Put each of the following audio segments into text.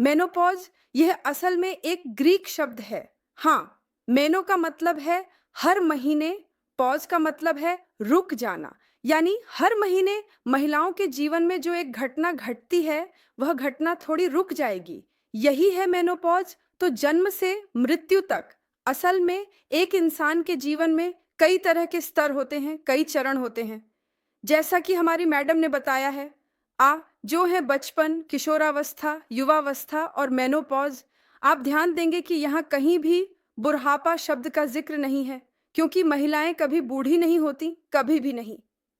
Menopause यह असल में एक ग्रीक शब्द है। हाँ, मेनो का मतलब है हर महीने, पॉज़ का मतलब है रुक जाना। यानी हर महीने महिलाओं के जीवन में जो एक घटना घटती है, वह घटना थोड़ी रुक जाएगी। यही है मेनोपॉज़। तो जन्म से मृत्यु तक असल में एक इंसान के जीवन में कई तरह के स्तर होते हैं, कई चरण होते हैं। जैसा कि हमारी मैडम ने बताया है, जो है बचपन, किशोरावस्था, युवावस्था और मेनोपॉज़। आप ध्यान देंगे कि यहाँ कहीं भी बुढ़ापा शब्द का ज़िक्र नहीं है, क्योंकि महिलाएँ कभी बूढ़ी नहीं होती, कभी भी नहीं।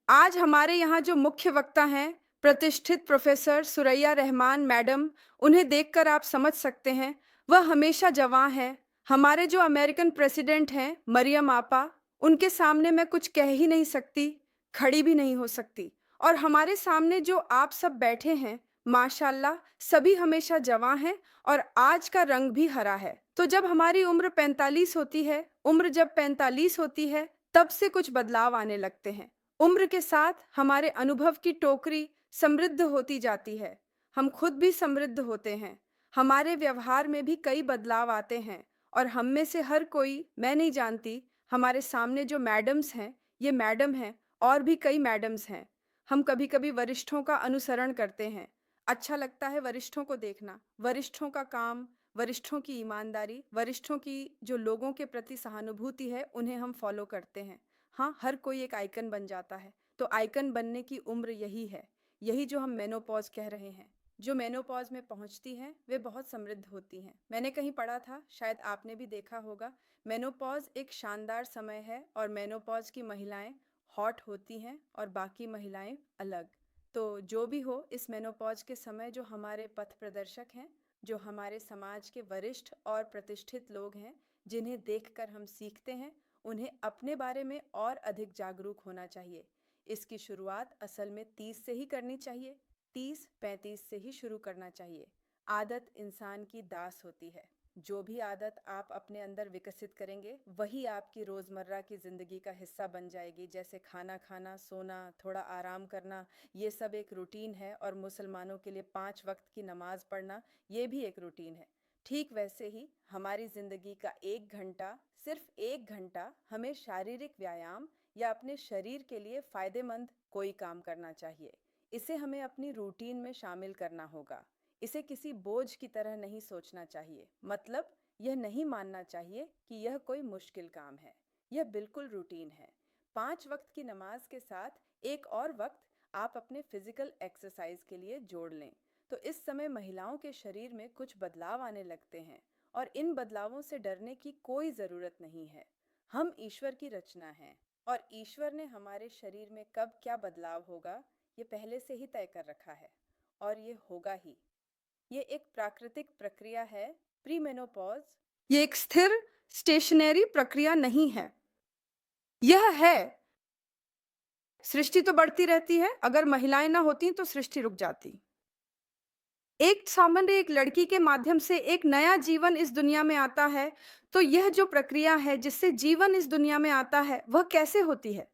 आज हमारे यहाँ जो मुख्य वक्ता हैं, प्रतिष्ठित प्रोफ़ेसर सुरैया रहमान मैडम, उन्हें देखकर आप समझ सकते हैं, वह हमेशा जवां हैं। हमारे जो अमेरिकन प्रेसिडेंट हैं, मरियम आपा, उनके सामने मैं कुछ कह ही नहीं सकती, खड़ी भी नहीं हो सकती। और हमारे सामने जो आप सब बैठे हैं, माशाल्लाह सभी हमेशा जवां हैं और आज का रंग भी हरा है। तो जब हमारी उम्र 45 होती है, उम्र जब 45 होती है, तब से कुछ बदलाव आने लगते हैं। उम्र के साथ हमारे अनुभव की टोकरी समृद्ध होती जाती है। हम खुद भी समृद्ध होते हैं। हमारे व्यवहार में भी कई बदलाव आते हैं और हम में से हर कोई, मैं नहीं जानती, हमारे सामने जो मैडम्स हैं, ये मैडम हैं और भी कई मैडम्स हैं। हम कभी-कभी वरिष्ठों का अनुसरण करते हैं। अच्छा लगता है वरिष्ठों को देखना, वरिष्ठों का काम, वरिष्ठों की ईमानदारी, वरिष्ठों की जो लोगों के प्रति सहानुभूति है, उन्हें हम फॉलो करते हैं। हाँ, हर कोई एक आइकन बन जाता है। तो आइकन बनने की उम्र यही है। यही जो हम मेनोपॉज़ कह रहे हैं। जो मेनोपॉज़ में पहुंचती हैं, वे बहुत समृद्ध होती हैं। मैंने कहीं पढ़ा था, शायद आपने भी देखा होगा, मेनोपॉज़ एक शानदार समय है और मेनोपॉज़ की महिलाएं हॉट होती हैं और बाकी महिलाएं अलग। तो जो भी हो, इस मेनोपॉज़ के समय जो हमारे पथ प्रदर्शक हैं, जो हमारे समाज के वरिष्ठ और प्रतिष्ठित लोग हैं, जिन्हें देखकर हम सीखते हैं, उन्हें अपने बारे में और अधिक जागरूक होना चाहिए। इसकी शुरुआत असल में 30 से ही करनी चाहिए। 30-35 से ही शुरू करना चाहिए। आदत इंसान की दास होती है। जो भी आदत आप अपने अंदर विकसित करेंगे, वही आपकी रोज़मर्रा की ज़िंदगी का हिस्सा बन जाएगी। जैसे खाना खाना, सोना, थोड़ा आराम करना, ये सब एक रूटीन है और मुसलमानों के लिए 5 वक्त की नमाज़ पढ़ना, ये भी एक रूटीन है। ठीक वैसे ही हमारी ज़िंदगी का 1 घंटा, सिर्फ 1 घंटा हमें शारीरिक व्यायाम या अपने शरीर के लिए फ़ायदेमंद कोई काम करना चाहिए। इसे हमें अपनी रूटीन में शामिल करना होगा। इसे किसी बोझ की तरह नहीं सोचना चाहिए। मतलब यह नहीं मानना चाहिए कि यह कोई मुश्किल काम है। यह बिल्कुल रूटीन है। 5 वक्त की नमाज के साथ एक और वक्त आप अपने फिजिकल एक्सरसाइज के लिए जोड़ लें। तो इस समय महिलाओं के शरीर में कुछ बदलाव आने लगते हैं और इन बदलावों से डरने की कोई ज़रूरत नहीं है। हम ईश्वर की रचना हैं और ईश्वर ने हमारे शरीर में कब क्या बदलाव होगा, ये पहले से ही तय कर रखा है और ये होगा ही। ये एक प्राकृतिक प्रक्रिया है, प्रीमेनोपॉज़। ये एक स्थिर, स्टेशनरी प्रक्रिया नहीं है। यह है, सृष्टि तो बढ़ती रहती है, अगर महिलाएं ना होती तो सृष्टि रुक जाती। एक सामान्य एक लड़की के माध्यम से एक नया जीवन इस दुनिया में आता है, तो यह जो प्रक्रिया है जिससे जीवन इस दुनिया में आता है, वह कैसे होती है?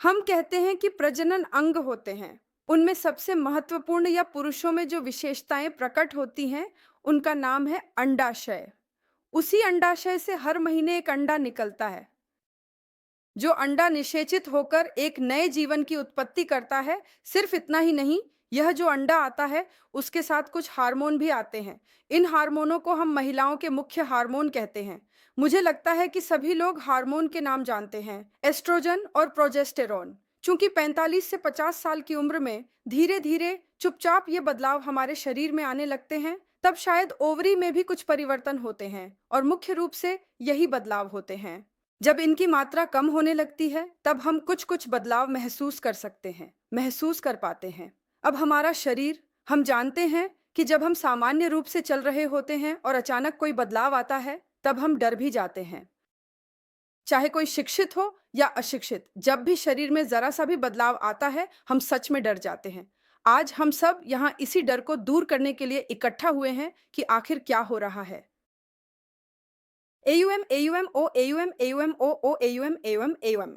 हम कहते हैं कि प्रजनन अंग होते हैं। उनमें सबसे महत्वपूर्ण या पुरुषों में जो विशेषताएं प्रकट होती हैं, उनका नाम है अंडाशय। उसी अंडाशय से हर महीने एक अंडा निकलता है, जो अंडा निषेचित होकर एक नए जीवन की उत्पत्ति करता है। सिर्फ इतना ही नहीं, यह जो अंडा आता है, उसके साथ कुछ हार्मोन भी आते हैं। इन हार्मोनों को हम महिलाओं के मुख्य हार्मोन कहते हैं। मुझे लगता है कि सभी लोग हार्मोन के नाम जानते हैं, एस्ट्रोजन और प्रोजेस्टेरोन। चूंकि 45 से 50 साल की उम्र में धीरे धीरे चुपचाप ये बदलाव हमारे शरीर में आने लगते हैं, तब शायद ओवरी में भी कुछ परिवर्तन होते हैं और मुख्य रूप से यही बदलाव होते हैं। जब इनकी मात्रा कम होने लगती है, तब हम कुछ-कुछ बदलाव महसूस कर सकते हैं, महसूस कर पाते हैं। अब हमारा शरीर, हम जानते हैं कि जब हम सामान्य रूप से चल रहे होते हैं और अचानक कोई बदलाव आता है, तब हम डर भी जाते हैं। चाहे कोई शिक्षित हो या अशिक्षित, जब भी शरीर में ज़रा सा भी बदलाव आता है, हम सच में डर जाते हैं। आज हम सब यहाँ इसी डर को दूर करने के लिए इकट्ठा हुए हैं कि आखिर क्या हो रहा है। AUM, AUM, O, AUM, AUM, O, O, AUM, AUM, AUM।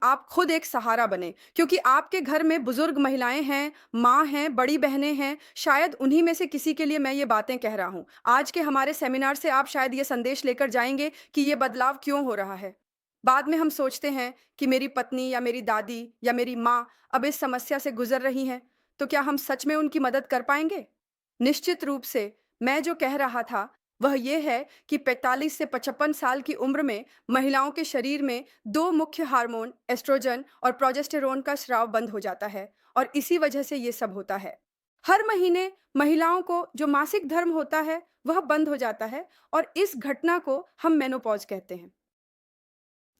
आप खुद एक सहारा बने, क्योंकि आपके घर में बुजुर्ग महिलाएं हैं, माँ हैं, बड़ी बहनें हैं, शायद उन्हीं में से किसी के लिए मैं ये बातें कह रहा हूँ। आज के हमारे सेमिनार से आप शायद ये संदेश लेकर जाएंगे कि ये बदलाव क्यों हो रहा है। बाद में हम सोचते हैं कि मेरी पत्नी या मेरी दादी या मेरी माँ अब इस समस्या से गुजर रही हैं, तो क्या हम सच में उनकी मदद कर पाएंगे? निश्चित रूप से। मैं जो कह रहा था वह ये है कि 45 से 55 साल की उम्र में महिलाओं के शरीर में दो मुख्य हार्मोन एस्ट्रोजन और प्रोजेस्टेरोन का स्राव बंद हो जाता है, और इसी वजह से ये सब होता है। हर महीने महिलाओं को जो मासिक धर्म होता है वह बंद हो जाता है, और इस घटना को हम मेनोपॉज कहते हैं।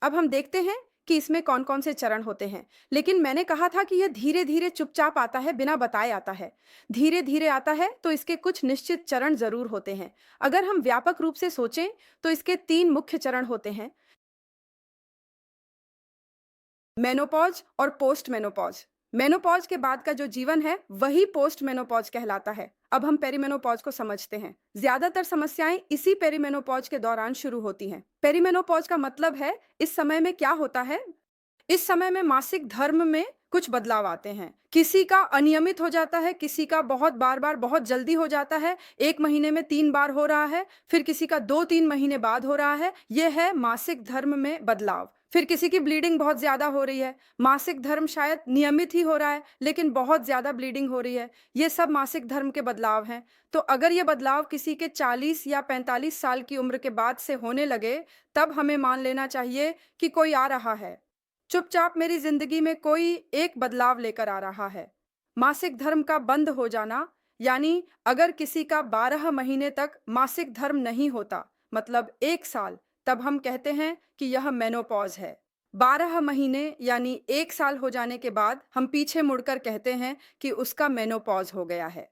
अब हम देखते हैं कि इसमें कौन-कौन से चरण होते हैं। लेकिन मैंने कहा था कि यह धीरे-धीरे चुपचाप आता है, बिना बताए आता है। धीरे-धीरे आता है तो इसके कुछ निश्चित चरण ज़रूर होते हैं। अगर हम व्यापक रूप से सोचें तो इसके 3 मुख्य चरण होते हैं। मेनोपॉज और पोस्ट मेनोपॉज। मेनोपॉज के बाद का जो जीवन है वही पोस्ट मेनोपॉज कहलाता है। अब हम पेरीमेनोपॉज को समझते हैं। ज्यादातर समस्याएं इसी पेरीमेनोपॉज के दौरान शुरू होती हैं। पेरीमेनोपॉज का मतलब है इस समय में क्या होता है। इस समय में मासिक धर्म में कुछ बदलाव आते हैं। किसी का अनियमित हो जाता है, किसी का बहुत बार-बार बहुत जल्दी हो जाता है, 1 महीने में 3 बार हो रहा है, फिर किसी का 2-3 महीने बाद हो रहा है। यह है मासिक धर्म में बदलाव। फिर किसी की ब्लीडिंग बहुत ज़्यादा हो रही है। मासिक धर्म शायद नियमित ही हो रहा है, लेकिन बहुत ज़्यादा ब्लीडिंग हो रही है। ये सब मासिक धर्म के बदलाव हैं। तो अगर ये बदलाव किसी के 40 या 45 साल की उम्र के बाद से होने लगे, तब हमें मान लेना चाहिए कि कोई आ रहा है। चुपचाप मेरी जिंदगी में कोई एक बदलाव लेकर आ रहा है। मासिक धर्म का बंद हो जाना, यानी अगर किसी का 12 महीने तक मासिक धर्म नहीं होता, मतलब 1 साल, तब हम कहते हैं कि यह मेनोपॉज है। 12 महीने यानी 1 साल हो जाने के बाद हम पीछे मुड़कर कहते हैं कि उसका मेनोपॉज हो गया है।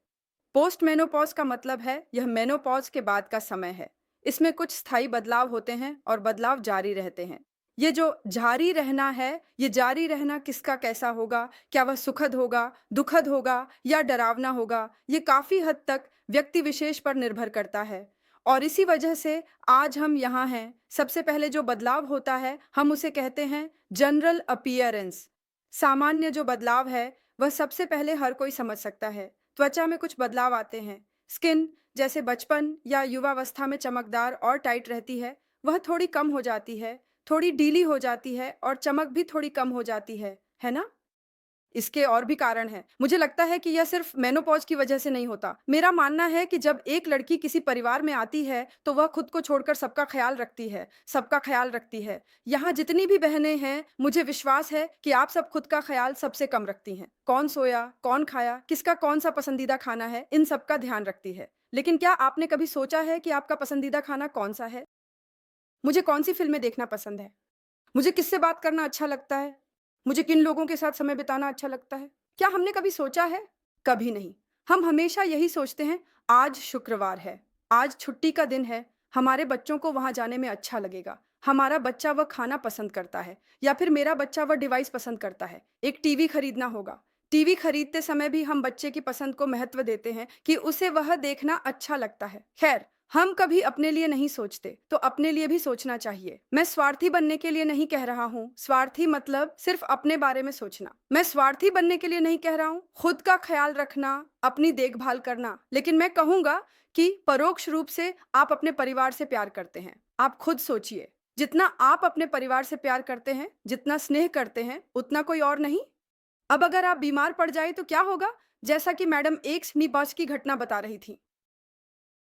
पोस्ट मेनोपॉज का मतलब है यह मेनोपॉज के बाद का समय है। इसमें कुछ स्थायी बदलाव होते हैं और बदलाव जारी रहते हैं। ये जो जारी रहना है, ये जारी रहना किसका कैसा होगा, क्या वह सुखद होगा, दुखद होगा या डरावना होगा, ये काफी हद तक व्यक्ति विशेष पर निर्भर करता है। और इसी वजह से आज हम यहाँ हैं। सबसे पहले जो बदलाव होता है हम उसे कहते हैं जनरल अपीयरेंस। सामान्य जो बदलाव है वह सबसे पहले हर कोई समझ सकता है। त्वचा में कुछ बदलाव आते हैं। स्किन जैसे बचपन या युवावस्था में चमकदार और टाइट रहती है, वह थोड़ी कम हो जाती है, थोड़ी ढीली हो जाती है और चमक भी थोड़ी कम हो जाती है ना? इसके और भी कारण हैं। मुझे लगता है कि यह सिर्फ मेनोपॉज़ की वजह से नहीं होता। मेरा मानना है कि जब एक लड़की किसी परिवार में आती है, तो वह खुद को छोड़कर सबका ख़्याल रखती है, सबका ख़्याल रखती है। यहाँ जितनी भी बहनें हैं, मुझे विश्वास है कि आप सब खुद का ख़्याल सबसे कम रखती हैं। कौन सोया, कौन खाया, किसका कौन-सा पसंदीदा खाना है, इन सब का ध्यान रखती है। लेकिन क्या आपने कभी सोचा है कि आपका पसंदीदा खाना कौन-सा है? मुझे कौन-सी फ़िल्में देखना पसंद है? मुझे किससे बात करना अच्छा लगता है? मुझे किन लोगों के साथ समय बिताना अच्छा लगता है? क्या हमने कभी सोचा है? कभी नहीं। हम हमेशा यही सोचते हैं, आज शुक्रवार है, आज छुट्टी का दिन है, हमारे बच्चों को वहाँ जाने में अच्छा लगेगा, हमारा बच्चा वह खाना पसंद करता है, या फिर मेरा बच्चा वह डिवाइस पसंद करता है, एक टीवी खरीदना होगा। टीवी खरीदते समय भी हम बच्चे की पसंद को महत्व देते हैं कि उसे वह देखना अच्छा लगता है। खैर, हम कभी अपने लिए नहीं सोचते, तो अपने लिए भी सोचना चाहिए। मैं स्वार्थी बनने के लिए नहीं कह रहा हूँ। स्वार्थी मतलब सिर्फ अपने बारे में सोचना। मैं स्वार्थी बनने के लिए नहीं कह रहा हूँ। खुद का ख्याल रखना, अपनी देखभाल करना। लेकिन मैं कहूँगा कि परोक्ष रूप से आप अपने परिवार से प्यार करते हैं। आप खुद सोचिए, जितना आप अपने परिवार से प्यार करते हैं, जितना स्नेह करते हैं, उतना कोई और नहीं। अब अगर आप बीमार पड़ जाए तो क्या होगा? जैसा कि मैडम एक निपास की घटना बता रही थी।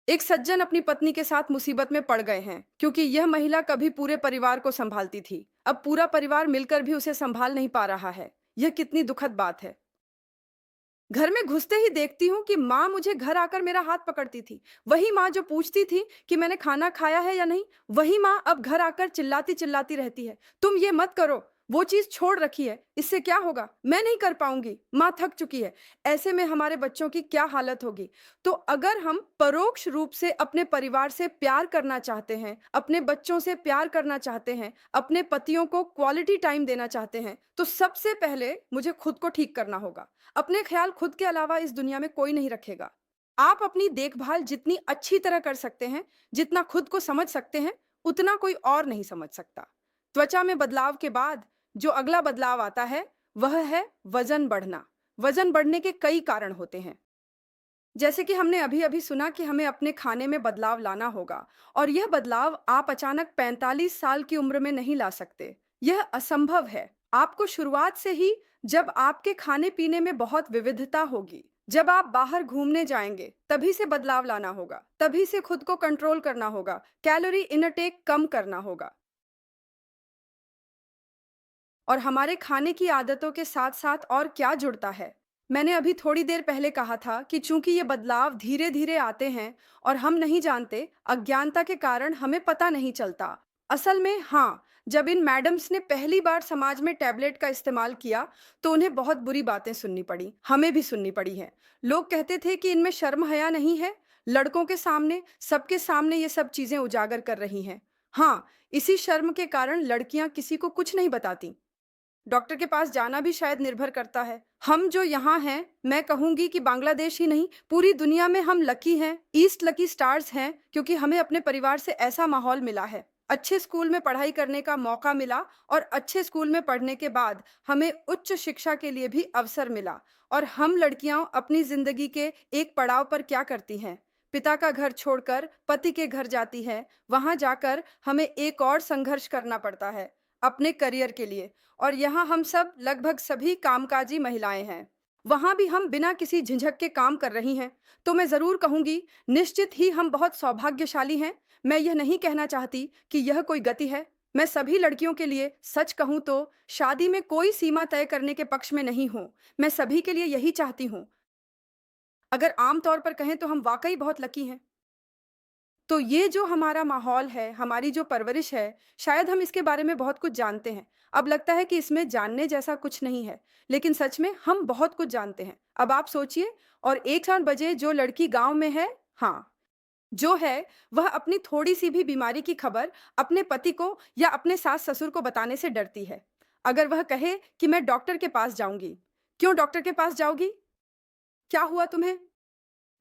एक सज्जन अपनी पत्नी के साथ मुसीबत में पड़ गए हैं, क्योंकि यह महिला कभी पूरे परिवार को संभालती थी। अब पूरा परिवार मिलकर भी उसे संभाल नहीं पा रहा है। यह कितनी दुखद बात है। घर में घुसते ही देखती हूँ कि माँ मुझे घर आकर मेरा हाथ पकड़ती थी। वही माँ जो पूछती थी कि मैंने खाना खाया है या नहीं, वही माँ अब घर आकर चिल्लाती-चिल्लाती रहती है, तुम ये मत करो, वो चीज़ छोड़ रखी है, इससे क्या होगा? मैं नहीं कर पाऊँगी, माँ थक चुकी है। ऐसे में हमारे बच्चों की क्या हालत होगी? तो अगर हम परोक्ष रूप से अपने परिवार से प्यार करना चाहते हैं, अपने बच्चों से प्यार करना चाहते हैं, अपने पतियों को क्वालिटी टाइम देना चाहते हैं, तो सबसे पहले मुझे खुद को ठीक करना होगा। अपने ख्याल खुद के अलावा इस दुनिया में कोई नहीं रखेगा। आप अपनी देखभाल जितनी अच्छी तरह कर सकते हैं, जितना खुद को समझ सकते हैं, उतना कोई और नहीं समझ सकता। त्वचा में बदलाव के बाद जो अगला बदलाव आता है वह है वजन बढ़ना। वजन बढ़ने के कई कारण होते हैं। जैसे कि हमने अभी-अभी सुना कि हमें अपने खाने में बदलाव लाना होगा और यह बदलाव आप अचानक 45 साल की उम्र में नहीं ला सकते। यह असंभव है। आपको शुरुआत से ही, जब आपके खाने-पीने में बहुत विविधता होगी, जब आप बाहर घूमने जाएंगे, तभी से बदलाव लाना होगा। तभी से खुद को कंट्रोल करना होगा, कैलोरी इनटेक कम करना होगा। और हमारे खाने की आदतों के साथ-साथ और क्या जुड़ता है? मैंने अभी थोड़ी देर पहले कहा था कि चूंकि ये बदलाव धीरे-धीरे आते हैं और हम नहीं जानते, अज्ञानता के कारण हमें पता नहीं चलता। असल में हाँ, जब इन मैडम्स ने पहली बार समाज में टैबलेट का इस्तेमाल किया, तो उन्हें बहुत बुरी बातें सुननी पड़ी। हमें भी सुननी पड़ी हैं। लोग कहते थे कि इनमें शर्म हया नहीं है, लड़कों के सामने, सबके सामने ये सब चीजें उजागर कर रही हैं। हाँ, इसी शर्म के कारण लड़कियां किसी को कुछ नहीं बताती। डॉक्टर के पास जाना भी शायद निर्भर करता है। हम जो यहाँ हैं, मैं कहूँगी कि बांग्लादेश ही नहीं, पूरी दुनिया में हम लकी हैं, ईस्ट लकी स्टार्स हैं, क्योंकि हमें अपने परिवार से ऐसा माहौल मिला है। अच्छे स्कूल में पढ़ाई करने का मौका मिला और अच्छे स्कूल में पढ़ने के बाद हमें उच्च शिक्षा के लिए भी अवसर मिला। और हम लड़कियां अपनी जिंदगी के एक पड़ाव पर क्या करती हैं? पिता का घर छोड़कर पति के घर जाती हैं। वहां जाकर हमें एक और संघर्ष करना पड़ता है अपने करियर के लिए। और यहाँ हम सब लगभग सभी कामकाजी महिलाएं हैं। वहां भी हम बिना किसी झिझक के काम कर रही हैं। तो मैं जरूर कहूंगी, निश्चित ही हम बहुत सौभाग्यशाली हैं। मैं यह नहीं कहना चाहती कि यह कोई गति है। मैं सभी लड़कियों के लिए सच कहूं तो शादी में कोई सीमा तय करने के पक्ष में नहीं हूं। मैं सभी के लिए यही चाहती हूं। अगर आम तौर पर कहें तो हम वाकई बहुत लकी हैं। तो ये जो हमारा माहौल है, हमारी जो परवरिश है, शायद हम इसके बारे में बहुत कुछ जानते हैं। अब लगता है कि इसमें जानने जैसा कुछ नहीं है, लेकिन सच में हम बहुत कुछ जानते हैं। अब आप सोचिए, और 1-4 बजे जो लड़की गाँव में है, हाँ, जो है, वह अपनी थोड़ी-सी भी बीमारी की खबर अपने पति को या अपने सास-ससुर को बताने से डरती है। अगर वह कहे कि मैं डॉक्टर के पास जाऊँगी, "क्यों डॉक्टर के पास जाओगी? क्या हुआ तुम्हें?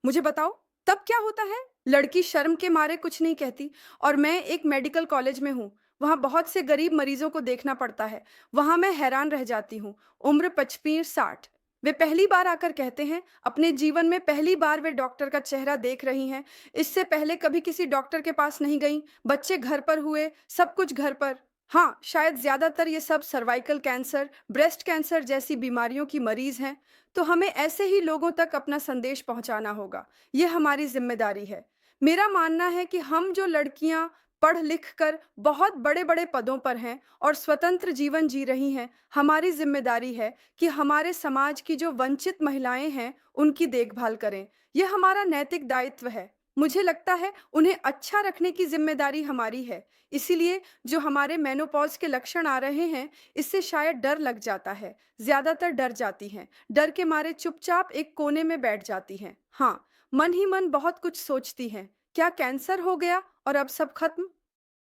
मुझे बताओ।" तब क्या होता है? लड़की शर्म के मारे कुछ नहीं कहती। और मैं एक मेडिकल कॉलेज में हूँ, वहाँ बहुत से गरीब मरीजों को देखना पड़ता है। वहाँ मैं हैरान रह जाती हूँ। उम्र 25-60, वे पहली बार आकर कहते हैं, अपने जीवन में पहली बार वे डॉक्टर का चेहरा देख रही हैं। इससे पहले कभी किसी डॉक्टर के पास नहीं गईं, बच्चे घर पर हुए, सब कुछ घर पर। हाँ, शायद ज्यादातर ये सब सर्वाइकल कैंसर, ब्रेस्ट कैंसर जैसी बीमारियों की मरीज हैं। तो हमें ऐसे ही लोगों तक अपना संदेश पहुंचाना होगा। ये हमारी जिम्मेदारी है। मेरा मानना है कि हम जो लड़कियां पढ़ लिख कर बहुत बड़े-बड़े पदों पर हैं और स्वतंत्र जीवन जी रही हैं, हमारी जिम्मेदारी है कि हमारे समाज की जो वंचित महिलाएं हैं, उनकी देखभाल करें। यह हमारा नैतिक दायित्व है। मुझे लगता है उन्हें अच्छा रखने की जिम्मेदारी हमारी है। इसीलिए जो हमारे मेनोपॉज के लक्षण आ रहे हैं, इससे शायद डर लग जाता है। ज्यादातर डर जाती हैं। डर के मारे चुपचाप एक कोने में बैठ जाती हैं। हाँ, मन ही मन बहुत कुछ सोचती हैं। क्या कैंसर हो गया और अब सब खत्म?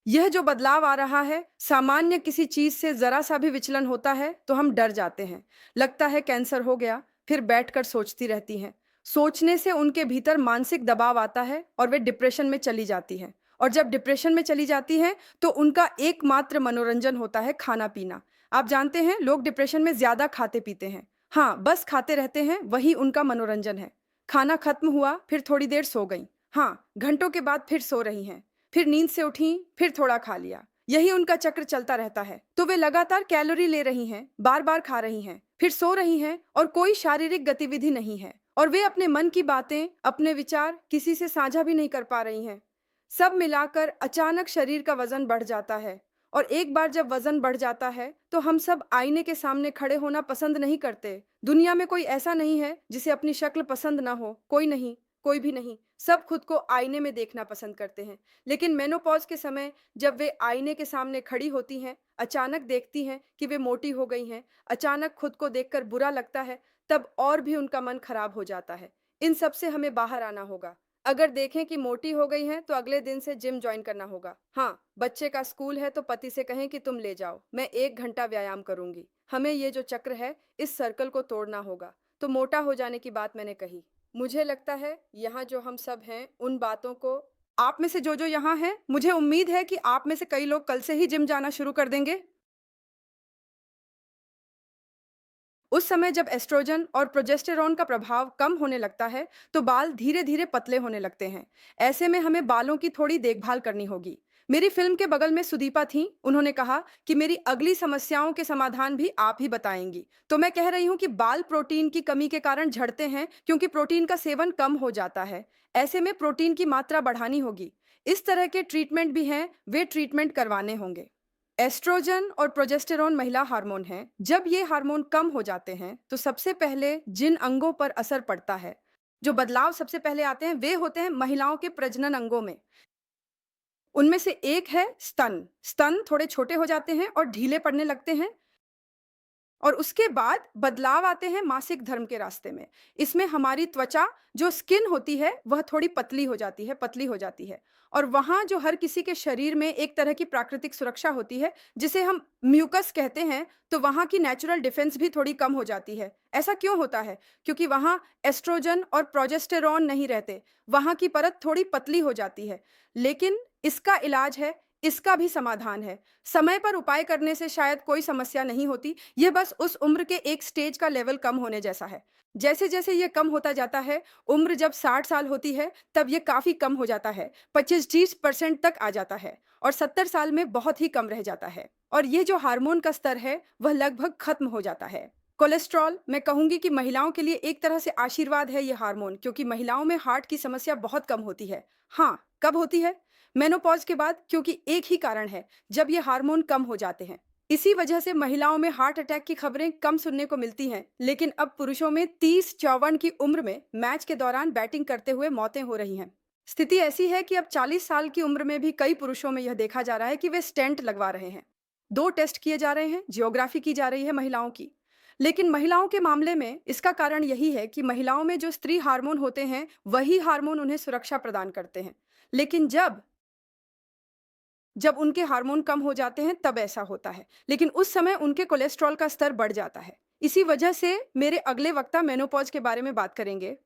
यह जो बदलाव आ रहा है, सामान्य किसी चीज से जरा सा भी विचलन होता है तो हम डर जाते हैं। लगता है कैंसर हो गया, फिर बैठकर सोचती रहती हैं। सोचने से उनके भीतर मानसिक दबाव आता है और वे डिप्रेशन में चली जाती हैं। और जब डिप्रेशन में चली जाती हैं, तो उनका एकमात्र मनोरंजन होता है खाना पीना। आप जानते हैं, लोग डिप्रेशन में ज्यादा खाते पीते हैं। हाँ, बस खाते रहते हैं, वही उनका मनोरंजन है। खाना खत्म हुआ, फिर थोड़ी देर सो गई। हाँ, घंटों के बाद फिर सो रही हैं। फिर नींद से उठी, फिर थोड़ा खा लिया। यही उनका चक्र चलता रहता है। तो वे लगातार कैलोरी ले रही हैं, बार-बार खा रही हैं, फिर सो रही हैं और कोई शारीरिक गतिविधि नहीं है। और वे अपने मन की बातें, अपने विचार किसी से साझा भी नहीं कर पा रही हैं। सब मिलाकर अचानक शरीर का वजन बढ़ जाता है। और एक बार जब वजन बढ़ जाता है, तो हम सब आईने के सामने खड़े होना पसंद नहीं करते। दुनिया में कोई ऐसा नहीं है जिसे अपनी शक्ल पसंद ना हो। कोई नहीं, कोई भी नहीं। सब खुद को आईने में देखना पसंद करते हैं। लेकिन मेनोपॉज के समय जब वे आईने के सामने खड़ी होती हैं, अचानक देखती हैं कि वे मोटी हो गई हैं, अचानक खुद को देखकर बुरा लगता है, तब और भी उनका मन खराब हो जाता है। इन सब से हमें बाहर आना होगा। अगर देखें कि मोटी हो गई हैं, तो अगले दिन से जिम जॉइन करना होगा। हाँ, बच्चे का स्कूल है तो पति से कहें कि तुम ले जाओ, मैं 1 घंटा व्यायाम करूंगी। हमें ये जो चक्र है, इस सर्कल को तोड़ना होगा। तो मोटा हो जाने की बात मैंने कही। मुझे लगता है यहाँ जो हम सब हैं, उन बातों को, आप में से जो यहाँ हैं, मुझे उम्मीद है कि आप में से कई लोग कल से ही जिम जाना शुरू कर देंगे। उस समय जब एस्ट्रोजन और प्रोजेस्टेरॉन का प्रभाव कम होने लगता है, तो बाल धीरे-धीरे पतले होने लगते हैं। ऐसे में हमें बालों की थोड़ी देखभाल करनी होगी। मेरी फिल्म के बगल में सुदीपा थीं, उन्होंने कहा कि मेरी अगली समस्याओं के समाधान भी आप ही बताएँगी। तो मैं कह रही हूँ कि बाल प्रोटीन की कमी के कारण झड़ते हैं क्योंकि प्रोटीन का सेवन कम हो जाता है। ऐसे में प्रोटीन की मात्रा बढ़ानी होगी। इस तरह के ट्रीटमेंट भी हैं, वे ट्रीटमेंट करवाने होंगे। एस्ट्रोजन और प्रोजेस्टेरॉन महिला हार्मोन हैं। जब ये हार्मोन कम हो जाते हैं, तो सबसे पहले जिन अंगों पर असर पड़ता है, जो बदलाव सबसे पहले आते हैं, वे होते हैं महिलाओं के प्रजनन अंगों में। उनमें से एक है स्तन। स्तन थोड़े छोटे हो जाते हैं और ढीले पड़ने लगते हैं। और उसके बाद बदलाव आते हैं मासिक धर्म के रास्ते में। इसमें हमारी त्वचा जो स्किन होती है वह थोड़ी पतली हो जाती है, पतली हो जाती है। और वहाँ जो हर किसी के शरीर में एक तरह की प्राकृतिक सुरक्षा होती है, जिसे हम म्यूकस कहते हैं, तो वहाँ की नेचुरल डिफेंस भी थोड़ी कम हो जाती है। ऐसा क्यों होता है? क्योंकि वहाँ एस्ट्रोजन और प्रोजेस्टेरॉन नहीं रहते, वहाँ की परत थोड़ी पतली हो जाती है। लेकिन इसका इलाज है, इसका भी समाधान है। समय पर उपाय करने से शायद कोई समस्या नहीं होती, ये बस उस उम्र के एक स्टेज का लेवल कम होने जैसा है। जैसे-जैसे ये कम होता जाता है, उम्र जब 60 साल होती है, तब ये काफ़ी कम हो जाता है, 25-30% तक आ जाता है और 70 साल में बहुत ही कम रह जाता है। और ये जो हार्मोन का स्तर है, वह लगभग खत्म हो जाता है। कोलेस्ट्रॉल, मैं कहूँगी कि महिलाओं के लिए एक तरह से आशीर्वाद है ये हार्मोन, क्योंकि महिलाओं में हार्ट की समस्या बहुत कम होती है। हाँ, कब होती है? मेनोपॉज़ के बाद, क्योंकि एक ही कारण है, जब ये हार्मोन कम हो जाते हैं। इसी वजह से महिलाओं में हार्ट अटैक की खबरें कम सुनने को मिलती हैं, लेकिन अब पुरुषों में 30-54 की उम्र में मैच के दौरान बैटिंग करते हुए मौतें हो रही हैं। स्थिति ऐसी है कि अब 40 साल की उम्र में भी कई पुरुषों में यह देखा जा रहा है कि वे स्टेंट लगवा रहे हैं। 2 टेस्ट किए जा रहे हैं, जियोग्राफी की जा रही है महिलाओं की। लेकिन महिलाओं के मामले में इसका कारण यही है कि महिलाओं में जो स्त्री हार्मोन होते हैं, वही हार्मोन उन्हें सुरक्षा प्रदान करते हैं। लेकिन जब जब उनके हार्मोन कम हो जाते हैं तब ऐसा होता है, लेकिन उस समय उनके कोलेस्ट्रॉल का स्तर बढ़ जाता है। इसी वजह से मेरे अगले वक्ता मेनोपॉज़ के बारे में बात करेंगे।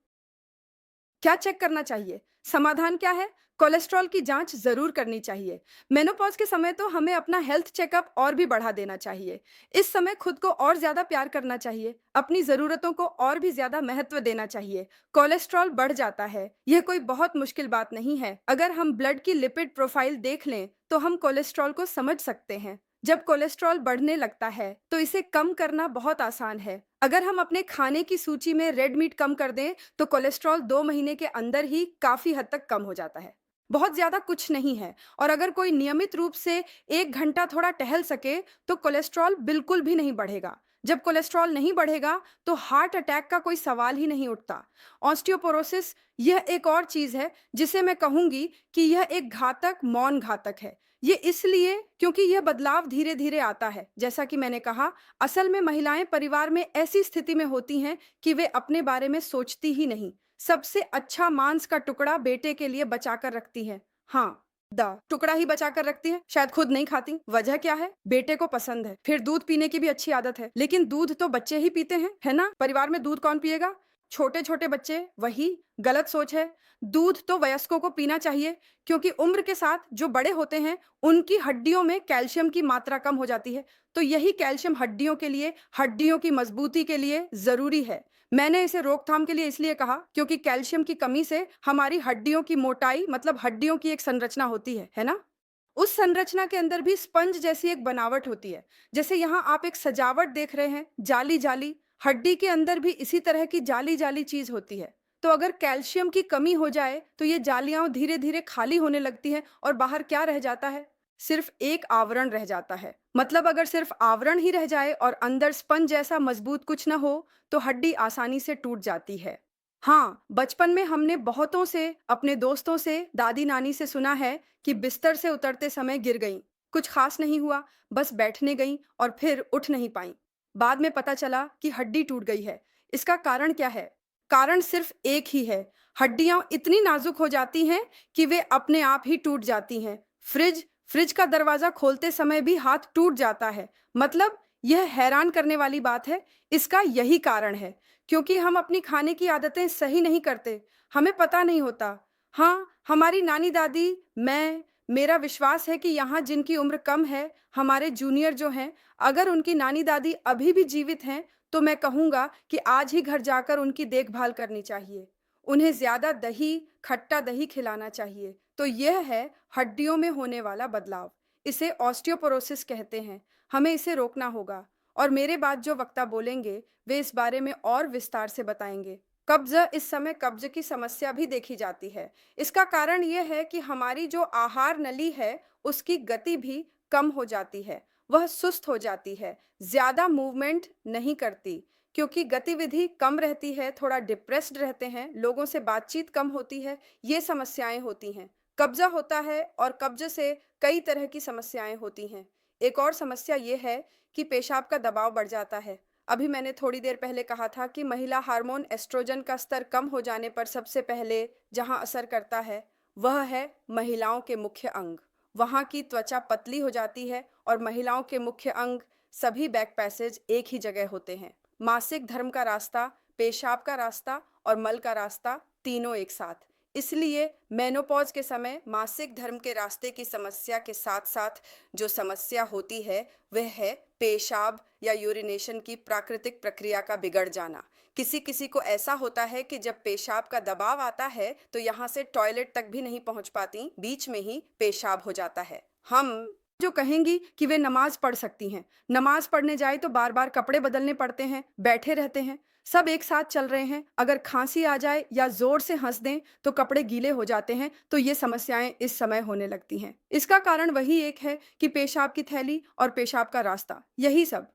क्या चेक करना चाहिए? समाधान क्या है? कोलेस्ट्रॉल की जांच ज़रूर करनी चाहिए। मेनोपॉज़ के समय तो हमें अपना हेल्थ चेकअप और भी बढ़ा देना चाहिए। इस समय खुद को और ज़्यादा प्यार करना चाहिए, अपनी ज़रूरतों को और भी ज़्यादा महत्व देना चाहिए। कोलेस्ट्रॉल बढ़ जाता है, यह कोई बहुत मुश्किल बात नहीं है। अगर हम ब्लड की लिपिड प्रोफ़ाइल देख लें, तो हम कोलेस्ट्रॉल को समझ सकते हैं। जब कोलेस्ट्रॉल बढ़ने लगता है, तो इसे कम करना बहुत आसान है। अगर हम अपने खाने की सूची में रेड मीट कम कर दें, तो कोलेस्ट्रॉल 2 महीने के अंदर ही काफ़ी हद तक कम हो जाता है। बहुत ज़्यादा कुछ नहीं है और अगर कोई नियमित रूप से 1 घंटा थोड़ा टहल सके, तो कोलेस्ट्रॉल बिल्कुल भी नहीं बढ़ेगा। जब कोलेस्ट्रॉल नहीं बढ़ेगा, तो हार्ट अटैक का कोई सवाल ही नहीं उठता। ऑस्टियोपोरोसिस यह एक और चीज़ है, जिसे मैं कहूँगी कि यह एक घातक, मौन घातक है। ये इसलिए क्योंकि यह बदलाव धीरे-धीरे आता है। जैसा कि मैंने कहा, असल में महिलाएं परिवार में ऐसी स्थिति में होती हैं कि वे अपने बारे में सोचती ही नहीं। सबसे अच्छा मांस का टुकड़ा बेटे के लिए बचा कर रखती हैं। हाँ, टुकड़ा ही बचा कर रखती हैं, शायद खुद नहीं खाती। वजह क्या है? बेटे को पसंद है। फिर दूध पीने की भी अच्छी आदत है, लेकिन दूध तो बच्चे ही पीते हैं, है ना? परिवार में दूध कौन पिएगा? छोटे-छोटे बच्चे, वही गलत सोच है। दूध तो वयस्कों को पीना चाहिए, क्योंकि उम्र के साथ जो बड़े होते हैं, उनकी हड्डियों में कैल्शियम की मात्रा कम हो जाती है। तो यही कैल्शियम हड्डियों के लिए, हड्डियों की मजबूती के लिए ज़रूरी है। मैंने इसे रोकथाम के लिए इसलिए कहा, क्योंकि कैल्शियम की कमी से हमारी हड्डियों की मोटाई, मतलब हड्डियों की एक संरचना होती है ना? उस संरचना के अंदर भी स्पंज जैसी एक बनावट होती है। जैसे यहाँ आप एक सजावट देख रहे हैं, जाली-जाली, हड्डी के अंदर भी इसी तरह की जाली-जाली चीज़ होती है। तो अगर कैल्शियम की कमी हो जाए, तो ये जालियाँ धीरे-धीरे खाली होने लगती हैं और बाहर क्या रह जाता है? सिर्फ एक आवरण रह जाता है। मतलब अगर सिर्फ आवरण ही रह जाए और अंदर स्पंज जैसा मजबूत कुछ न हो, तो हड्डी आसानी से टूट जाती है। हाँ, बचपन में हमने बहुतों से, अपने दोस्तों से, दादी-नानी से सुना है कि बिस्तर से उतरते समय गिर गईं। कुछ खास नहीं हुआ, बस बैठने गईं और फिर उठ नहीं पाईं। बाद में पता चला कि हड्डी टूट गई है। इसका कारण क्या है? कारण सिर्फ एक ही है। हड्डियाँ इतनी नाजुक हो जाती हैं कि वे अपने आप ही टूट जाती हैं। फ्रिज का दरवाज़ा खोलते समय भी हाथ टूट जाता है। मतलब यह हैरान करने वाली बात है, इसका यही कारण है। क्योंकि हम अपनी खाने की आदतें सही नहीं करते, हमें पता नहीं होता। हाँ, हमारी नानी-दादी, मेरा विश्वास है कि यहाँ जिनकी उम्र कम है, हमारे जूनियर जो हैं, अगर उनकी नानी-दादी अभी भी जीवित हैं, तो मैं कहूँगा कि आज ही घर जाकर उनकी देखभाल करनी चाहिए। उन्हें ज़्यादा दही, खट्टा दही खिलाना चाहिए। तो यह है हड्डियों में होने वाला बदलाव। इसे ऑस्टियोपोरोसिस कहते हैं। हमें इसे रोकना होगा और मेरे बाद जो वक्ता बोलेंगे, वे इस बारे में और विस्तार से बताएंगे। कब्ज़ इस समय कब्ज़ की समस्या भी देखी जाती है। इसका कारण ये है कि हमारी जो आहार नली है, उसकी गति भी कम हो जाती है। वह सुस्त हो जाती है, ज़्यादा मूवमेंट नहीं करती, क्योंकि गतिविधि कम रहती है, थोड़ा डिप्रेस्ड रहते हैं, लोगों से बातचीत कम होती है, ये समस्याएं होती हैं। कब्ज़ा होता है और कब्ज़ से कई तरह की समस्याएं होती हैं। एक और समस्या ये है कि पेशाब का दबाव बढ़ जाता है। अभी मैंने थोड़ी देर पहले कहा था कि महिला हार्मोन एस्ट्रोजन का स्तर कम हो जाने पर सबसे पहले जहां असर करता है, वह है महिलाओं के मुख्य अंग। वहां की त्वचा पतली हो जाती है और महिलाओं के मुख्य अंग सभी बैक पैसेज एक ही जगह होते हैं। मासिक धर्म का रास्ता, पेशाब का रास्ता और मल का रास्ता, तीनों एक साथ। इसलिए मेनोपॉज के समय मासिक धर्म के रास्ते की समस्या के साथ साथ जो समस्या होती है, वह है पेशाब या यूरिनेशन की प्राकृतिक प्रक्रिया का बिगड़ जाना। किसी किसी को ऐसा होता है कि जब पेशाब का दबाव आता है तो यहाँ से टॉयलेट तक भी नहीं पहुँच पाती, बीच में ही पेशाब हो जाता है। हम जो कहेंगी कि वे नमाज पढ़ सकती हैं, नमाज पढ़ने जाए तो बार बार कपड़े बदलने पड़ते हैं, बैठे रहते हैं, सब एक साथ चल रहे हैं, अगर खांसी आ जाए या जोर से हंस दें तो कपड़े गीले हो जाते हैं। तो ये समस्याएं इस समय होने लगती हैं। इसका कारण वही एक है कि पेशाब की थैली और पेशाब का रास्ता, यही सब।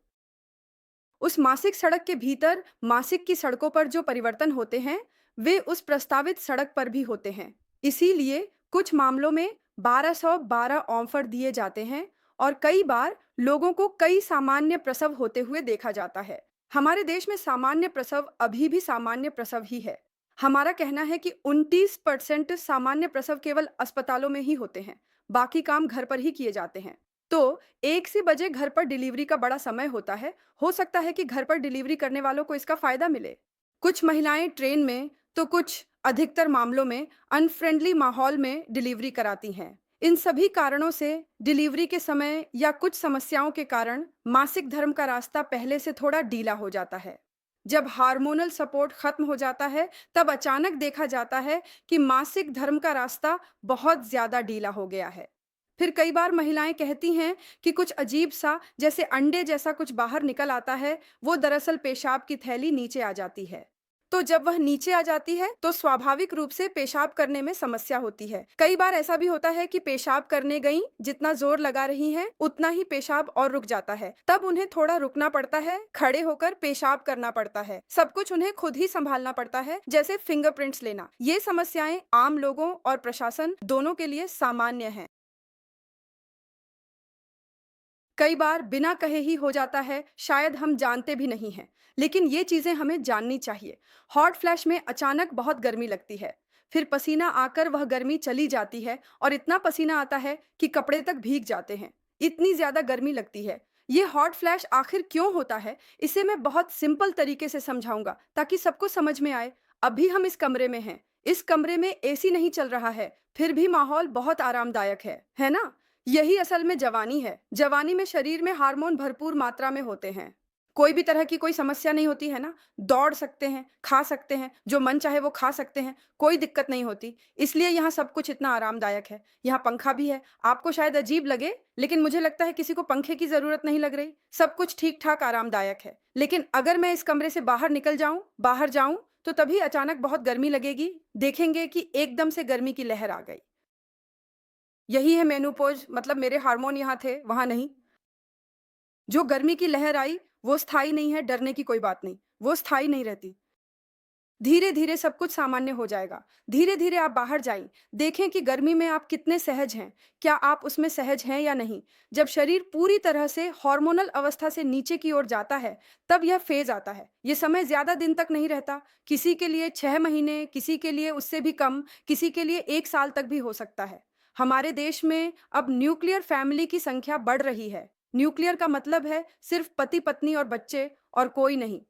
उस मासिक सड़क के भीतर मासिक की सड़कों पर जो परिवर्तन होते हैं, वे उस प्रस्तावित सड़क पर भी होते हैं। इसीलिए कुछ मामलों में 1212 ऑफर दिए जाते हैं और कई बार लोगों को कई सामान्य प्रसव होते हुए देखा जाता है। हमारे देश में सामान्य प्रसव अभी भी सामान्य प्रसव ही है। हमारा कहना है कि 29% सामान्य प्रसव केवल अस्पतालों में ही होते हैं, बाकी काम घर पर ही किए जाते हैं। तो 1 सी बजे घर पर डिलीवरी का बड़ा समय होता है। हो सकता है कि घर पर डिलीवरी करने वालों को इसका फायदा मिले। कुछ महिलाएं ट्रेन में, तो कुछ अधिकतर मामलों में अनफ्रेंडली माहौल में डिलीवरी कराती हैं। इन सभी कारणों से डिलीवरी के समय या कुछ समस्याओं के कारण मासिक धर्म का रास्ता पहले से थोड़ा ढीला हो जाता है। जब हार्मोनल सपोर्ट खत्म हो जाता है, तब अचानक देखा जाता है कि मासिक धर्म का रास्ता बहुत ज्यादा ढीला हो गया है। फिर कई बार महिलाएं कहती हैं कि कुछ अजीब सा, जैसे अंडे जैसा कुछ बाहर निकल आता है, वो दरअसल पेशाब की थैली नीचे आ जाती है। तो जब वह नीचे आ जाती है तो स्वाभाविक रूप से पेशाब करने में समस्या होती है। कई बार ऐसा भी होता है कि पेशाब करने गई, जितना जोर लगा रही हैं उतना ही पेशाब और रुक जाता है। तब उन्हें थोड़ा रुकना पड़ता है, खड़े होकर पेशाब करना पड़ता है, सब कुछ उन्हें खुद ही संभालना पड़ता है, जैसे फिंगरप्रिंट्स लेना। ये समस्याएं आम लोगों और प्रशासन दोनों के लिए सामान्य हैं। कई बार बिना कहे ही हो जाता है, शायद हम जानते भी नहीं हैं, लेकिन ये चीजें हमें जाननी चाहिए। हॉट फ्लैश में अचानक बहुत गर्मी लगती है, फिर पसीना आकर वह गर्मी चली जाती है और इतना पसीना आता है कि कपड़े तक भीग जाते हैं। इतनी ज्यादा गर्मी लगती है। ये हॉट फ्लैश आखिर क्यों होता है, इसे मैं बहुत सिंपल तरीके से समझाऊंगा ताकि सबको समझ में आए। अभी हम इस कमरे में हैं, इस कमरे में एसी नहीं चल रहा है, फिर भी माहौल बहुत आरामदायक है ना? यही असल में जवानी है। जवानी में शरीर में हार्मोन भरपूर मात्रा में होते हैं। कोई भी तरह की कोई समस्या नहीं होती है ना, दौड़ सकते हैं, खा सकते हैं, जो मन चाहे वो खा सकते हैं, कोई दिक्कत नहीं होती। इसलिए यहाँ सब कुछ इतना आरामदायक है। यहाँ पंखा भी है। आपको शायद अजीब लगे, लेकिन मुझे लगता है किसी को पंखे की जरूरत नहीं लग रही। सब कुछ ठीक ठाक आरामदायक है। लेकिन अगर मैं इस कमरे से बाहर निकल जाऊं, बाहर जाऊं, तो तभी अचानक बहुत गर्मी लगेगी। देखेंगे कि एकदम से गर्मी की लहर आ गई। यही है मेनोपॉज़, मतलब मेरे हार्मोन यहाँ थे, वहाँ नहीं। जो गर्मी की लहर आई, वो स्थायी नहीं है, डरने की कोई बात नहीं, वो स्थायी नहीं रहती। धीरे-धीरे सब कुछ सामान्य हो जाएगा। धीरे-धीरे आप बाहर जाएँ, देखें कि गर्मी में आप कितने सहज हैं, क्या आप उसमें सहज हैं या नहीं? जब शरीर पूरी तरह से हार्मोनल अवस्था से नीचे की ओर जाता है, तब यह फ़ेज़ आता है। ये समय ज़्यादा दिन तक नहीं रहता, किसी के लिए 6 महीने, किसी के लिए उससे भी कम, किसी के लिए 1 साल तक भी हो सकता है। हमारे देश में अब न्यूक्लियर फैमिली की संख्या बढ़ रही है। न्यूक्लियर का मतलब है सिर्फ़ पति-पत्नी और बच्चे और कोई नहीं।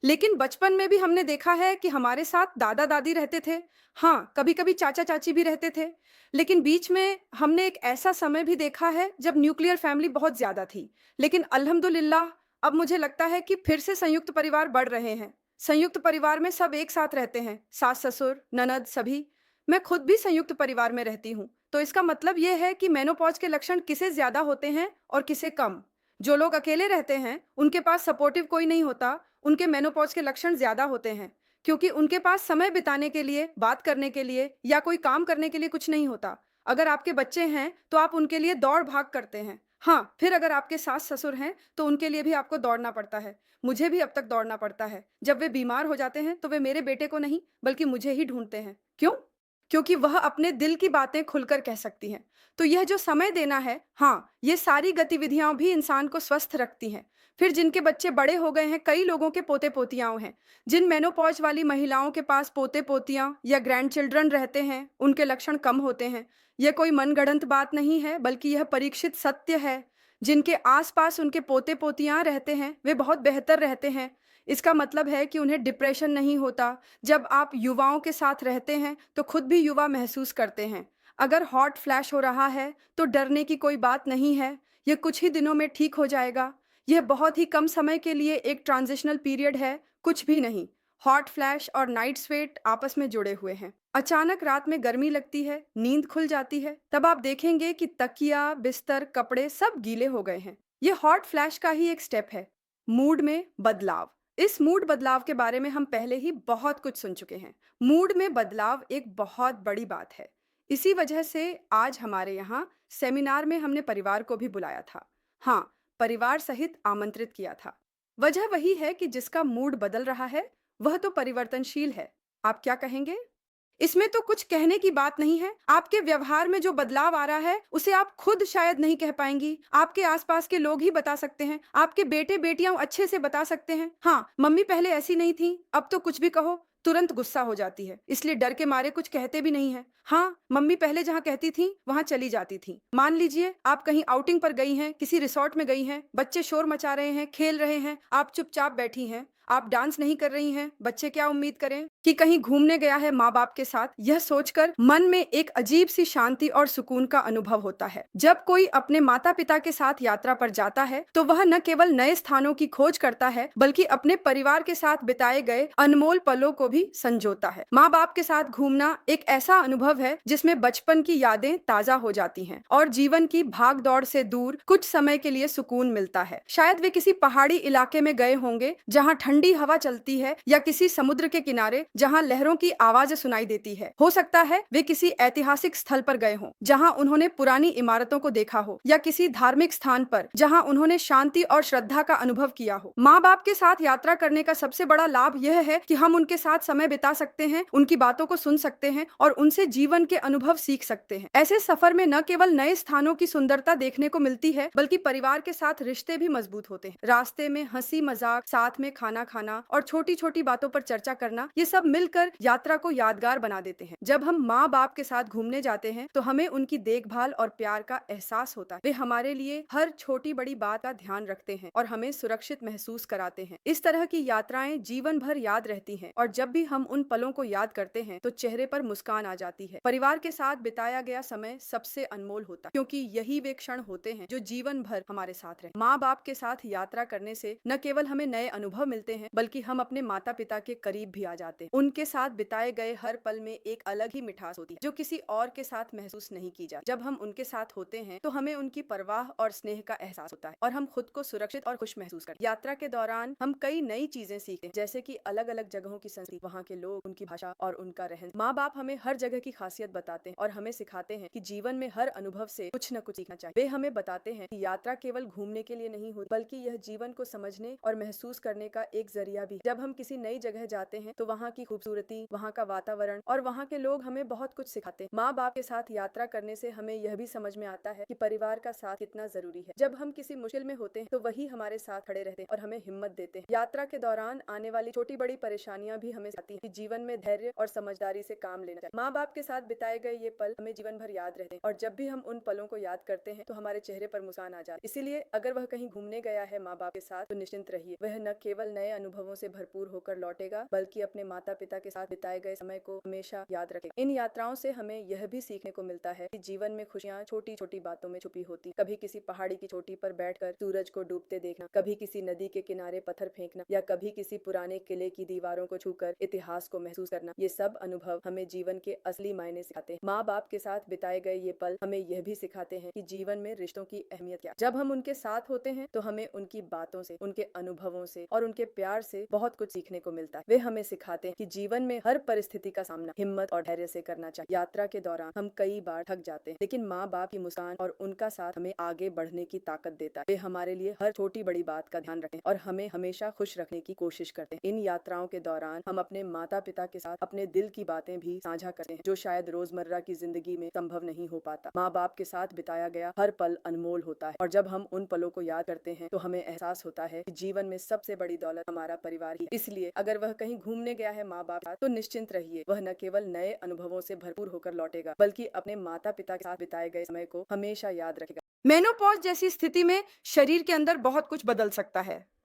लेकिन बचपन में भी हमने देखा है कि हमारे साथ दादा-दादी रहते थे। हाँ, कभी-कभी चाचा-चाची भी रहते थे। लेकिन बीच में हमने एक ऐसा समय भी देखा है जब न्यूक्लियर फैमिली बहुत ज़्यादा थी। लेकिन अल्हम्दुलिल्लाह अब मुझे लगता है कि फिर से संयुक्त परिवार बढ़ रहे हैं। संयुक्त परिवार में सब एक साथ रहते हैं, सास-ससुर, ननद सभी। मैं खुद भी संयुक्त परिवार में रहती हूँ। तो इसका मतलब ये है कि मेनोपॉज़ के लक्षण किसे ज़्यादा होते हैं और किसे कम। जो लोग अकेले रहते हैं, उनके पास सपोर्टिव कोई नहीं होता, उनके मेनोपॉज़ के लक्षण ज़्यादा होते हैं, क्योंकि उनके पास समय बिताने के लिए, बात करने के लिए या कोई काम करने के लिए कुछ नहीं होता। अगर आपके बच्चे हैं, तो आप उनके लिए दौड़-भाग करते हैं। हाँ, फिर अगर आपके सास-ससुर हैं, तो उनके लिए भी आपको दौड़ना पड़ता है। मुझे भी अब तक दौड़ना पड़ता है। जब वे बीमार हो जाते हैं, तो वे मेरे बेटे को नहीं, बल्कि मुझे ही ढूँढते हैं। क्यों? क्योंकि वह अपने दिल की बातें खुलकर कह सकती हैं। तो यह जो समय देना है, हाँ, ये सारी गतिविधियाँ भी इंसान को स्वस्थ रखती हैं। फिर जिनके बच्चे बड़े हो गए हैं, कई लोगों के पोते-पोतियाँ हैं। जिन मेनोपॉज़ वाली महिलाओं के पास पोते-पोतियाँ या ग्रैंडचिल्ड्रन रहते हैं, उनके लक्षण कम होते हैं। यह कोई मनगढ़ंत बात नहीं है, बल्कि यह परीक्षित सत्य है। जिनके आस-पास उनके पोते-पोतियाँ रहते हैं, वे बहुत बेहतर रहते हैं। इसका मतलब है कि उन्हें डिप्रेशन नहीं होता। जब आप युवाओं के साथ रहते हैं, तो खुद भी युवा महसूस करते हैं। अगर हॉट फ्लैश हो रहा है, तो डरने की कोई बात नहीं है। ये कुछ ही दिनों में ठीक हो जाएगा। यह बहुत ही कम समय के लिए एक ट्रांजिशनल पीरियड है, कुछ भी नहीं। हॉट फ्लैश और नाइट स्वेट आपस में जुड़े हुए हैं। अचानक रात में गर्मी लगती है, नींद खुल जाती है, तब आप देखेंगे कि तकिया, बिस्तर, कपड़े सब गीले हो गए हैं। ये हॉट फ्लैश का ही एक स्टेप है। मूड में बदलाव। इस मूड बदलाव के बारे में हम पहले ही बहुत कुछ सुन चुके हैं। मूड में बदलाव एक बहुत बड़ी बात है। इसी वजह से आज हमारे यहाँ सेमिनार में हमने परिवार को भी बुलाया था। हाँ, परिवार सहित आमंत्रित किया था। वजह वही है कि जिसका मूड बदल रहा है, वह तो परिवर्तनशील है। आप क्या कहेंगे? इसमें तो कुछ कहने की बात नहीं है। आपके व्यवहार में जो बदलाव आ रहा है, उसे आप खुद शायद नहीं कह पाएँगी। आपके आस-पास के लोग ही बता सकते हैं। आपके बेटे-बेटियाँ अच्छे से बता सकते हैं। हाँ, मम्मी पहले ऐसी नहीं थी, अब तो कुछ भी कहो, तुरंत गुस्सा हो जाती है। इसलिए डर के मारे कुछ कहते भी नहीं हैं। हाँ, मम्मी पहले जहाँ कहती थीं, वहाँ चली जाती थीं। मान लीजिए, आप कहीं आउटिंग पर गई हैं, किसी रिसॉर्ट में गई हैं, बच्चे शोर मचा रहे हैं, खेल रहे हैं, आप चुपचाप बैठी हैं। आप डांस नहीं कर रही हैं, बच्चे क्या उम्मीद करें कि कहीं घूमने गया है माँ-बाप के साथ? यह सोचकर मन में एक अजीब-सी शांति और सुकून का अनुभव होता है। जब कोई अपने माता-पिता के साथ यात्रा पर जाता है, तो वह न केवल नए स्थानों की खोज करता है, बल्कि अपने परिवार के साथ बिताए गए अनमोल पलों को भी संजोता है। माँ-बाप के साथ घूमना एक ऐसा अनुभव है, जिसमें बचपन की यादें ताज़ा हो जाती हैं और जीवन की भाग-दौड़ से दूर कुछ समय के लिए सुकून मिलता है। शायद वे किसी पहाड़ी इलाके में गए होंगे, जहाँ ठंडी हवा चलती है, या किसी समुद्र के किनारे जहां लहरों की आवाज़ सुनाई देती है। हो सकता है वे किसी ऐतिहासिक स्थल पर गए हों, जहां उन्होंने पुरानी इमारतों को देखा हो, या किसी धार्मिक स्थान पर जहां उन्होंने शांति और श्रद्धा का अनुभव किया हो। माँ-बाप के साथ यात्रा करने का सबसे बड़ा लाभ यह है कि हम उनके साथ समय बिता सकते हैं, उनकी बातों को सुन सकते हैं और उनसे जीवन के अनुभव सीख सकते हैं। ऐसे सफर में न केवल नए स्थानों की सुंदरता देखने को मिलती है, बल्कि परिवार के साथ रिश्ते भी मजबूत होते हैं। रास्ते में हंसी मजाक, साथ में खाना खाना और छोटी-छोटी बातों पर चर्चा करना, ये सब मिलकर यात्रा को यादगार बना देते हैं। जब हम माँ-बाप के साथ घूमने जाते हैं, तो हमें उनकी देखभाल और प्यार का एहसास होता है। वे हमारे लिए हर छोटी-बड़ी बात का ध्यान रखते हैं और हमें सुरक्षित महसूस कराते हैं। इस तरह की यात्राएं जीवन भर याद रहती हैं और जब भी हम उन पलों को याद करते हैं, तो चेहरे पर मुस्कान आ जाती है। परिवार के साथ बिताया गया समय सबसे अनमोल होता है, क्योंकि यही वे क्षण होते हैं जो जीवन भर हमारे साथ रहे। माँ-बाप के साथ यात्रा करने से न केवल हमें नए अनुभव मिलते हैं, बल्कि हम अपने माता-पिता के करीब भी आ जाते हैं। उनके साथ बिताए गए हर पल में एक अलग ही मिठास होती है, जो किसी और के साथ महसूस नहीं की जाती। जब हम उनके साथ होते हैं, तो हमें उनकी परवाह और स्नेह का एहसास होता है और हम खुद को सुरक्षित और खुश महसूस करते हैं। यात्रा के दौरान हम कई नई चीजें सीखते हैं, जैसे कि अलग-अलग जगहों की संस्कृति, वहाँ के लोग, उनकी भाषा और उनका रहन। माँ-बाप हमें हर जगह की खासियत बताते हैं और हमें सिखाते हैं कि जीवन में हर अनुभव से कुछ न कुछ सीखना चाहिए। वे हमें बताते हैं कि यात्रा केवल घूमने के लिए नहीं होती, बल्कि यह जीवन को समझने और महसूस करने का एक जरिया भी। जब हम किसी नई जगह जाते हैं, तो वहाँ की खूबसूरती, वहाँ का वातावरण और वहाँ के लोग हमें बहुत कुछ सिखाते हैं। माँ-बाप के साथ यात्रा करने से हमें यह भी समझ में आता है कि परिवार का साथ कितना जरूरी है। जब हम किसी मुश्किल में होते हैं, तो वही हमारे साथ खड़े रहते हैं और हमें हिम्मत देते हैं। यात्रा के दौरान आने वाली छोटी बड़ी परेशानियां भी हमें सिखाती हैं कि जीवन में धैर्य और समझदारी से काम लेना चाहिए। माँ-बाप के साथ बिताए गए ये पल हमें जीवन भर याद रहते हैं और जब भी हम उन पलों को याद करते हैं, तो हमारे चेहरे पर मुस्कान आ जाती है। इसीलिए अगर वह कहीं घूमने गया है माँ-बाप के साथ, तो निश्चिंत रहिए, वह न केवल नए अनुभवों से भरपूर होकर लौटेगा, बल्कि अपने माता-पिता के साथ बिताए गए समय को हमेशा याद रखेगा। इन यात्राओं से हमें यह भी सीखने को मिलता है कि जीवन में खुशियाँ छोटी-छोटी बातों में छुपी होती। कभी किसी पहाड़ी की चोटी पर बैठकर सूरज को डूबते देखना, कभी किसी नदी के किनारे पत्थर फेंकना या कभी किसी पुराने किले की दीवारों को छूकर इतिहास को महसूस करना, ये सब अनुभव हमें जीवन के असली मायने सिखाते हैं। माँ बाप के साथ बिताए गए ये पल हमें यह भी सिखाते हैं कि जीवन में रिश्तों की अहमियत क्या। जब हम उनके साथ होते हैं तो हमें उनकी बातों से, उनके अनुभवों से और उनके प्यार से बहुत कुछ सीखने को मिलता है। वे हमें सिखाते हैं कि जीवन में हर परिस्थिति का सामना हिम्मत और धैर्य से करना चाहिए। यात्रा के दौरान हम कई बार थक जाते हैं, लेकिन माँ बाप की मुस्कान और उनका साथ हमें आगे बढ़ने की ताकत देता है। वे हमारे लिए हर छोटी बड़ी बात का ध्यान रखते हैं और हमें हमेशा खुश रखने की कोशिश करते हैं। इन यात्राओं के दौरान हम अपने माता पिता के साथ अपने दिल की बातें भी साझा करते हैं, जो शायद रोजमर्रा की जिंदगी में संभव नहीं हो पाता। माँ बाप के साथ बिताया गया हर पल अनमोल होता है और जब हम उन पलों को याद करते हैं तो हमें एहसास होता है कि जीवन में सबसे बड़ी दौलत हमारा परिवार ही है। इसलिए अगर वह कहीं घूमने गया है माँ बाप के साथ, तो निश्चिंत रहिए, वह न केवल नए अनुभवों से भरपूर होकर लौटेगा, बल्कि अपने माता पिता के साथ बिताए गए समय को हमेशा याद रखेगा। मेनोपॉज जैसी स्थिति में शरीर के अंदर बहुत कुछ बदल सकता है।